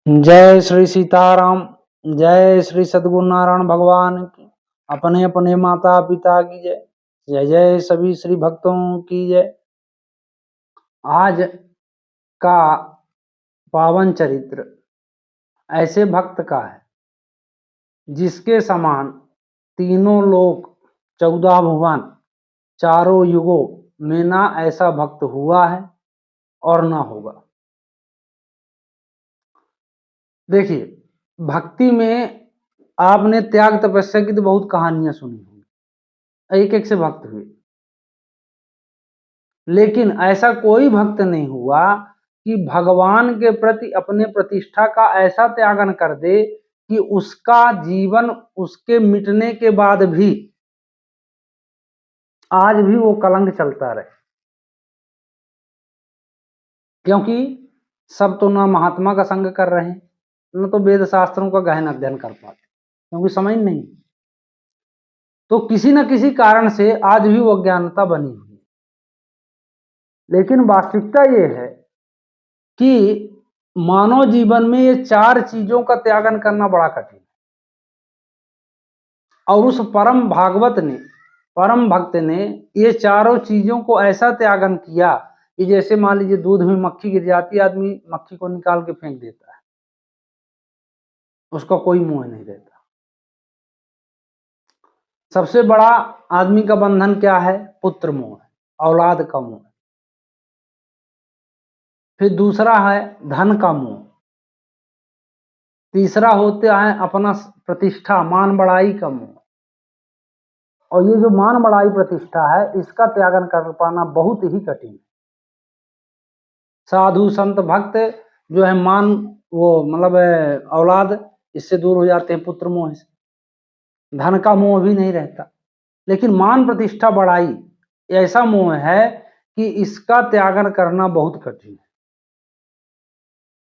जय श्री सीताराम। जय श्री सद्गुरु नारायण भगवान की। अपने अपने माता पिता की जय। जय जय सभी श्री भक्तों की जय। आज का पावन चरित्र ऐसे भक्त का है जिसके समान तीनों लोक 14 भुवन चारों युगों में ना ऐसा भक्त हुआ है और ना होगा। देखिए, भक्ति में आपने त्याग तपस्या की तो बहुत कहानियां सुनी होंगी, एक एक से भक्त हुए, लेकिन ऐसा कोई भक्त नहीं हुआ कि भगवान के प्रति अपने प्रतिष्ठा का ऐसा त्यागन कर दे कि उसका जीवन उसके मिटने के बाद भी आज भी वो कलंक चलता रहे। क्योंकि सब तो ना महात्मा का संग कर रहे हैं, न तो वेद शास्त्रों का गहन अध्ययन कर पाते, क्योंकि समझ नहीं। तो किसी न किसी कारण से आज भी वो अज्ञानता बनी हुई है। लेकिन वास्तविकता ये है कि मानव जीवन में ये 4 चीजों का त्यागन करना बड़ा कठिन है। और उस परम भागवत ने, परम भक्त ने ये चारों चीजों को ऐसा त्यागन किया कि जैसे मान लीजिए दूध में मक्खी गिर जाती है, आदमी मक्खी को निकाल के फेंक देता है, उसका कोई मोह नहीं रहता। सबसे बड़ा आदमी का बंधन क्या है? पुत्र मोह है, औलाद का मोह। फिर दूसरा है धन का मोह। तीसरा होता है अपना प्रतिष्ठा, मान बढ़ाई का मोह। और ये जो मान बढ़ाई प्रतिष्ठा है, इसका त्यागन कर पाना बहुत ही कठिन है। साधु संत भक्त जो है मान, वो मतलब औलाद, इससे दूर हो जाते हैं पुत्र मोह से। धन का मोह भी नहीं रहता, लेकिन मान प्रतिष्ठा बढ़ाई ऐसा मोह है कि इसका त्यागन करना बहुत कठिन है।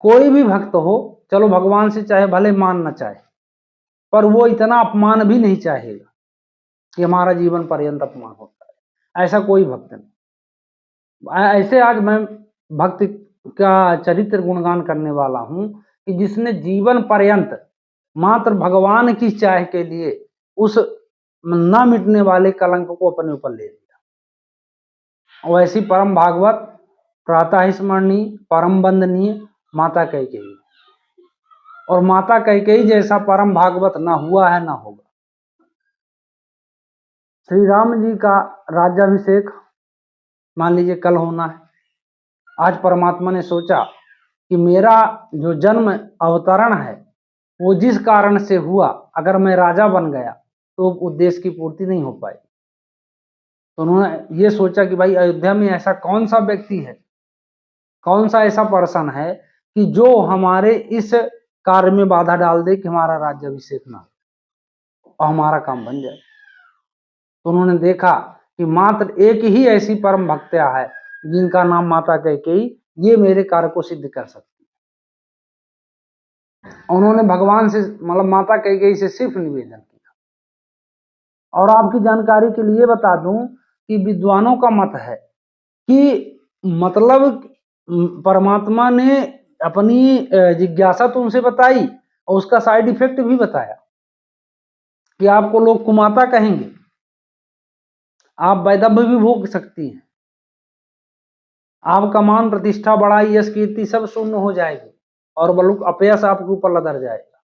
कोई भी भक्त हो, चलो भगवान से चाहे भले मान न चाहे, पर वो इतना अपमान भी नहीं चाहेगा कि हमारा जीवन पर्यंत अपमान होता है। ऐसा कोई भक्त नहीं। ऐसे आज मैं भक्त का चरित्र गुणगान करने वाला हूं कि जिसने जीवन पर्यंत मात्र भगवान की चाह के लिए उस न मिटने वाले कलंक को अपने ऊपर ले लिया। और ऐसी परम भागवत, प्रातः स्मरणीय, परम वंदनीय माता कैकेयी। और माता कैकेयी जैसा परम भागवत ना हुआ है ना होगा। श्री राम जी का राज्याभिषेक मान लीजिए कल होना है। आज परमात्मा ने सोचा कि मेरा जो जन्म अवतरण है वो जिस कारण से हुआ, अगर मैं राजा बन गया तो उद्देश्य की पूर्ति नहीं हो पाई। तो उन्होंने ये सोचा कि भाई अयोध्या में ऐसा कौन सा व्यक्ति है, कौन सा ऐसा पर्सन है कि जो हमारे इस कार्य में बाधा डाल दे कि हमारा राज्याभिषेक ना हो और हमारा काम बन जाए। तो उन्होंने देखा कि मात्र एक ही ऐसी परम भक्त्या है जिनका नाम माता कैकेयी, ये मेरे कार्य को सिद्ध कर सकती है। उन्होंने भगवान से, मतलब माता कैकेयी से सिर्फ निवेदन किया। और आपकी जानकारी के लिए बता दूं कि विद्वानों का मत है कि मतलब परमात्मा ने अपनी जिज्ञासा तो उनसे बताई और उसका साइड इफेक्ट भी बताया कि आपको लोग कुमाता कहेंगे, आप वैधव्य भी भोग सकती हैं, आपका मान प्रतिष्ठा बढ़ाई, यश कीर्ति सब शून्य हो जाएगी और बलुक अपयश आपके ऊपर लदर जाएगा।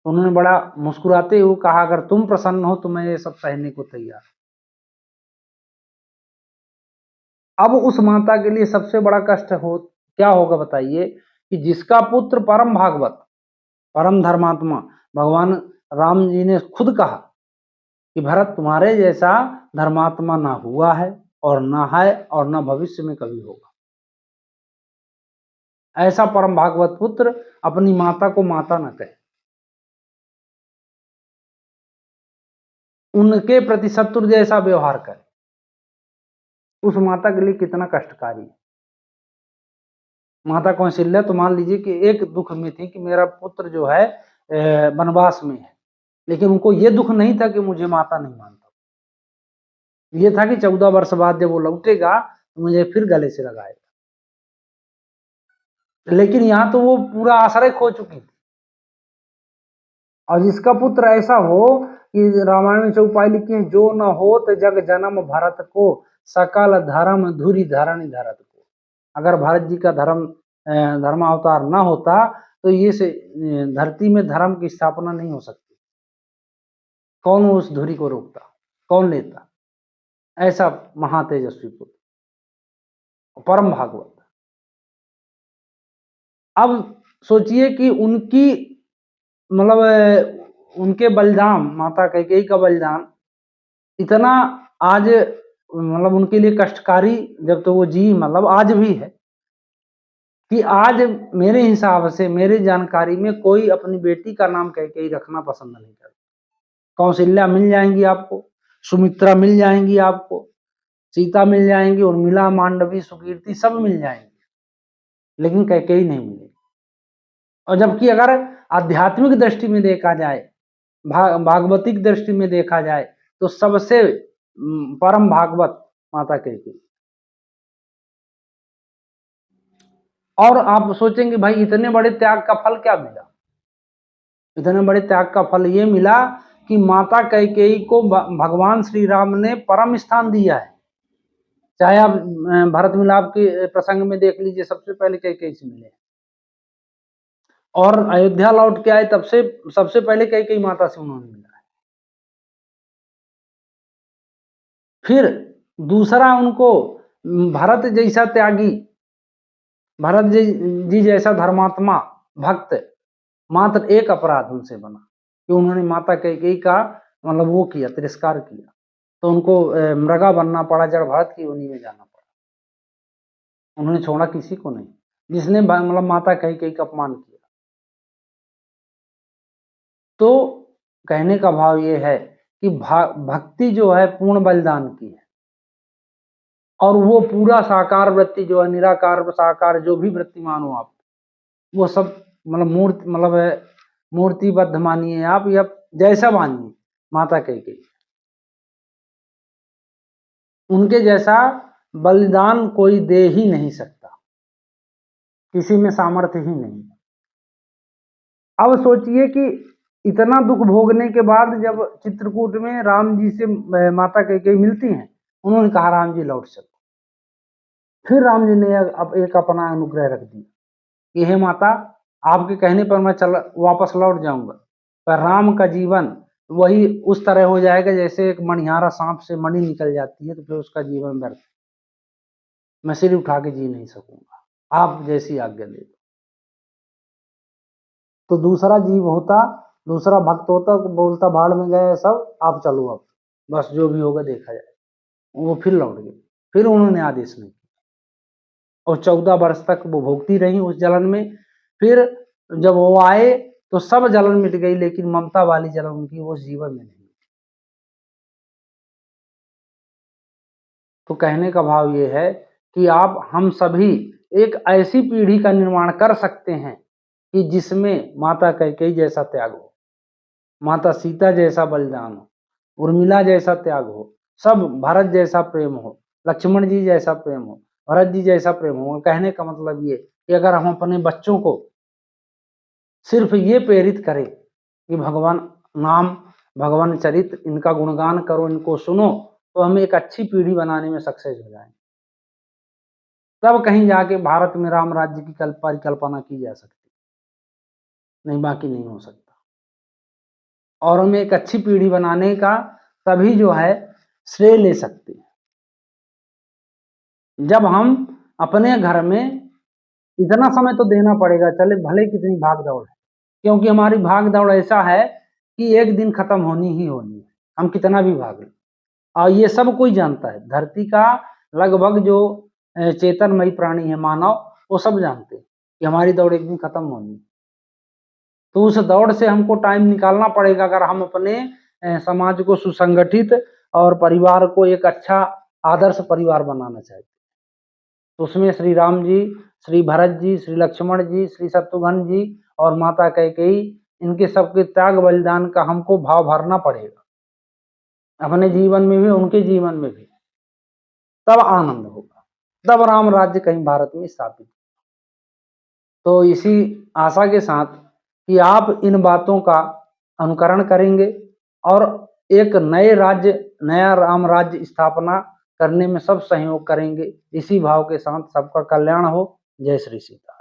तो उन्होंने बड़ा मुस्कुराते हुए कहा, अगर तुम प्रसन्न हो तो मैं ये सब सहने को तैयार। अब उस माता के लिए सबसे बड़ा कष्ट हो क्या होगा बताइए, कि जिसका पुत्र परम भागवत, परम धर्मात्मा भगवान राम जी ने खुद कहा कि भरत तुम्हारे जैसा धर्मात्मा ना हुआ है और ना है और ना भविष्य में कभी होगा। ऐसा परम भागवत पुत्र अपनी माता को माता न कहे, उनके प्रति शत्रु जैसा व्यवहार करे, उस माता के लिए कितना कष्टकारी है। माता कौशल्या तो मान लीजिए कि एक दुख में थी कि मेरा पुत्र जो है वनवास में है, लेकिन उनको ये दुख नहीं था कि मुझे माता नहीं मानता। ये था कि 14 वर्ष बाद जब वो लौटेगा तो मुझे फिर गले से लगाएगा। लेकिन यहाँ तो वो पूरा आश्रय खो चुकी थी। और जिसका पुत्र ऐसा हो कि रामायण में चौपाई लिखी है, जो न होत जग जन्म भरत को, सकल धर्म धुरी धरणी धरत को। अगर भरत जी का धर्मावतार न होता तो ये धरती में धर्म की स्थापना नहीं हो सकती। कौन उस धुरी को रोकता, कौन लेता? ऐसा महातेजस्वी पुत्र, परम भागवत। अब सोचिए कि उनकी मतलब उनके बलिदान, माता कैकेयी का बलिदान इतना आज मतलब उनके लिए कष्टकारी, जब तो वो जी, मतलब आज भी है, कि आज मेरे हिसाब से, मेरी जानकारी में कोई अपनी बेटी का नाम कैकेयी रखना पसंद नहीं करता। कौशल्या मिल जाएंगी आपको, सुमित्रा मिल जाएंगी आपको, सीता मिल जाएंगी, उर्मिला, मांडवी, सुकीर्ति सब मिल जाएंगी, लेकिन कैकेयी नहीं मिलेगी। और जबकि अगर आध्यात्मिक दृष्टि में देखा जाए, भागवतिक दृष्टि में देखा जाए, तो सबसे परम भागवत माता कैकेयी। और आप सोचेंगे भाई इतने बड़े त्याग का फल क्या मिला? इतने बड़े त्याग का फल ये मिला कि माता कैकेयी को भगवान श्री राम ने परम स्थान दिया है। चाहे आप भरत मिलाप के प्रसंग में देख लीजिए, सबसे पहले कैकेयी से मिले, और अयोध्या लौट के आए तब से सबसे पहले कैकेयी माता से उन्होंने मिला है। फिर दूसरा, उनको भरत जैसा त्यागी, भरत जी जैसा धर्मात्मा भक्त, मात्र एक अपराध उनसे बना कि उन्होंने माता कैकेयी का मतलब वो किया, तिरस्कार किया, तो उनको मृगा बनना पड़ा, जड़ भरत की योनि में जाना पड़ा। उन्होंने छोड़ा किसी को नहीं जिसने मतलब माता कैकेयी का अपमान किया। तो कहने का भाव ये है कि भक्ति जो है पूर्ण बलिदान की है, और वो पूरा साकार वृत्ति जो है, निराकार साकार जो भी वृत्ति मानो आप, वो सब मतलब मूर्तिबद्ध मानिए आप, या जैसा मानिए, माता कैकेयी उनके जैसा बलिदान कोई दे ही नहीं सकता, किसी में सामर्थ्य ही नहीं। अब सोचिए कि इतना दुख भोगने के बाद जब चित्रकूट में राम जी से माता कैकेयी मिलती हैं, उन्होंने कहा राम जी लौट चलो। फिर राम जी ने अब एक अपना अनुग्रह रख दिया कि हे माता, आपके कहने पर मैं वापस लौट जाऊंगा, पर राम का जीवन वही उस तरह हो जाएगा जैसे एक मणिहारा सांप से मणि निकल जाती है, तो फिर उसका जीवन व्यर्थ, मैं सिर उठा के जी नहीं सकूंगा, आप जैसी आज्ञा दे दो। तो दूसरा जीव होता, दूसरा भक्त होता, बोलता भाड़ में गए सब, आप चलो अब, बस जो भी होगा देखा जाए। वो फिर लौट गए, फिर उन्होंने आदेश नहीं किया, और 14 वर्ष तक वो भोगती रही उस जलन में। फिर जब वो आए तो सब जलन मिट गई, लेकिन ममता वाली जलन उनकी वो जीवन में नहीं। तो कहने का भाव ये है कि आप हम सभी एक ऐसी पीढ़ी का निर्माण कर सकते हैं कि जिसमें माता कैकेयी जैसा त्याग हो, माता सीता जैसा बलिदान हो, उर्मिला जैसा त्याग हो, सब भरत जैसा प्रेम हो, लक्ष्मण जी जैसा प्रेम हो, भरत जी जैसा प्रेम हो। कहने का मतलब ये कि अगर हम अपने बच्चों को सिर्फ ये प्रेरित करें कि भगवान नाम, भगवान चरित्र, इनका गुणगान करो, इनको सुनो, तो हम एक अच्छी पीढ़ी बनाने में सक्सेस हो जाएंगे। तब कहीं जाके भारत में राम राज्य की परिकल्पना की जा सकती, नहीं बाकी नहीं हो सकता। और हमें एक अच्छी पीढ़ी बनाने का तभी जो है श्रेय ले सकते हैं जब हम अपने घर में इतना समय तो देना पड़ेगा, चले भले कितनी भाग दौड़ है, क्योंकि हमारी भाग दौड़ ऐसा है कि एक दिन खत्म होनी ही होनी है, हम कितना भी भाग लें। और ये सब कोई जानता है, धरती का लगभग जो चेतनमयी प्राणी है मानव, वो सब जानते हैं कि हमारी दौड़ एक दिन खत्म होनी है। तो उस दौड़ से हमको टाइम निकालना पड़ेगा अगर हम अपने समाज को सुसंगठित और परिवार को एक अच्छा आदर्श परिवार बनाना चाहते। तो उसमें श्री राम जी, श्री भरत जी, श्री लक्ष्मण जी, श्री शत्रुघ्न जी और माता कैकेयी, इनके सबके त्याग बलिदान का हमको भाव भरना पड़ेगा अपने जीवन में भी, उनके जीवन में भी। तब आनंद होगा, तब राम राज्य कहीं भारत में स्थापित। तो इसी आशा के साथ कि आप इन बातों का अनुकरण करेंगे और एक नया राम राज्य स्थापना करने में सब सहयोग करेंगे। इसी भाव के साथ सबका कल्याण हो। जय श्री सीता।